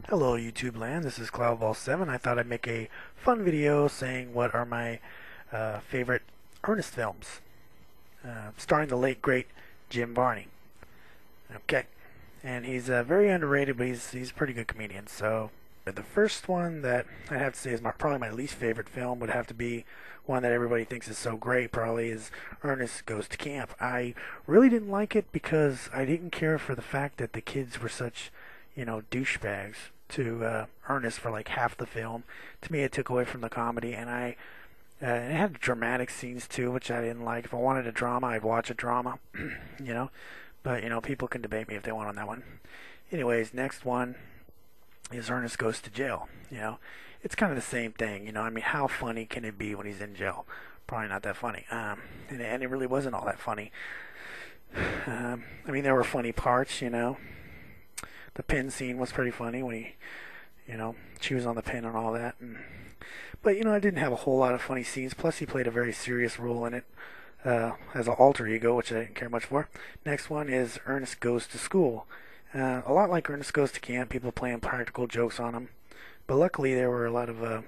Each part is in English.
Hello YouTube land, this is Cloudball7. I thought I'd make a fun video saying what are my favorite Ernest films, starring the late great Jim Varney. Okay, and he's very underrated, but he's a pretty good comedian. So the first one that I'd have to say is probably my least favorite film would have to be one that everybody thinks is so great, probably is Ernest Goes to Camp. I really didn't like it because I didn't care for the fact that the kids were such, douchebags to Ernest for like half the film. To me, it took away from the comedy, and it had dramatic scenes too, which I didn't like. If I wanted a drama, I'd watch a drama, you know. But people can debate me if they want on that one. Anyways, next one is Ernest Goes to Jail. It's kind of the same thing. I mean, how funny can it be when he's in jail? Probably not that funny. And it really wasn't all that funny. I mean, there were funny parts. The pin scene was pretty funny when he, chews on the pin and all that. But I didn't have a whole lot of funny scenes. Plus, he played a very serious role in it as an alter ego, which I didn't care much for. Next one is Ernest Goes to School. A lot like Ernest Goes to Camp, people playing practical jokes on him. But luckily, there were a lot of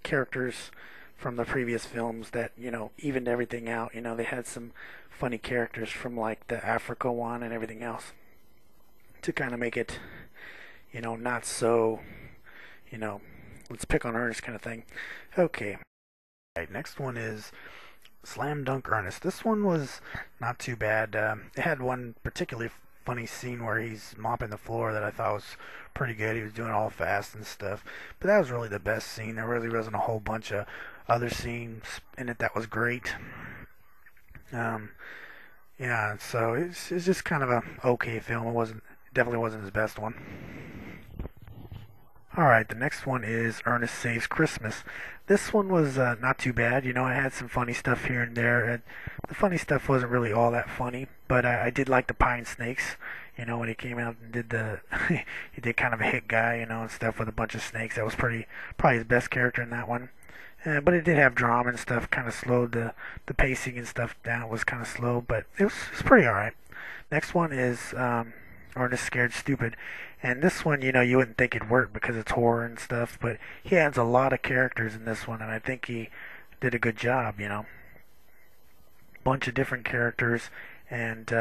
characters from the previous films that evened everything out. They had some funny characters from like the Africa one and everything else to kind of make it, not so, let's pick on Ernest kind of thing. Okay. Right, next one is Slam Dunk Ernest. This one was not too bad. It had one particularly funny scene where he's mopping the floor that I thought was pretty good. He was doing it all fast and stuff. But that was really the best scene. There really wasn't a whole bunch of other scenes in it that was great. Yeah, so it's just kind of a okay film. Definitely wasn't his best one. Alright, the next one is Ernest Saves Christmas. This one was not too bad. It had some funny stuff here and there. The funny stuff wasn't really all that funny, but I did like the Pine Snakes. When he came out and did he did kind of a hit guy, and stuff with a bunch of snakes. That was probably his best character in that one. But it did have drama and stuff, kind of slowed the pacing and stuff down. It was kind of slow, but it was pretty alright. Next one is Ernest Scared Stupid. And this one, you wouldn't think it'd work because it's horror and stuff, but he adds a lot of characters in this one, and I think he did a good job, Bunch of different characters, and,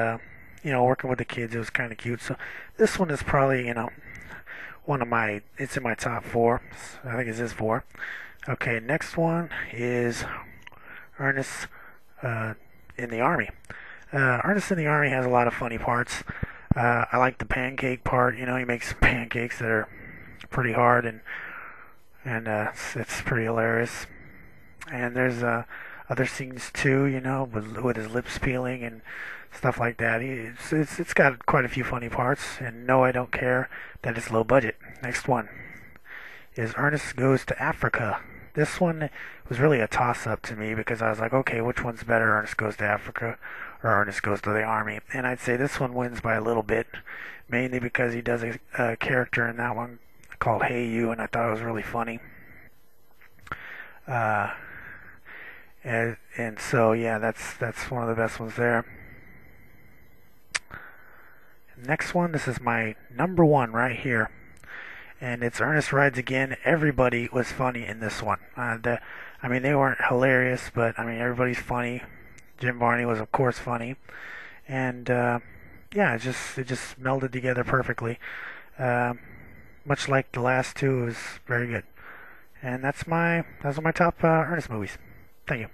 working with the kids, it was kind of cute. So this one is probably, it's in my top four. I think it's four. Okay, next one is Ernest in the Army. Ernest in the Army has a lot of funny parts. I like the pancake part. He makes pancakes that are pretty hard, and it's pretty hilarious. And there's other scenes too, with his lips peeling and stuff like that. It's got quite a few funny parts. And no, I don't care that it's low budget. Next one is Ernest Goes to Africa. This one was really a toss-up to me because I was like, okay, which one's better, Ernest Goes to Africa or Ernest Goes to the Army? And I'd say this one wins by a little bit, mainly because he does a character in that one called Hey You, and I thought it was really funny. And so, yeah, that's one of the best ones there. Next one, this is my number one right here. And it's Ernest Rides Again. Everybody was funny in this one. They weren't hilarious, but everybody's funny. Jim Varney was, of course, funny, and yeah, it just melded together perfectly. Much like the last two, it was very good. And those are my top Ernest movies. Thank you.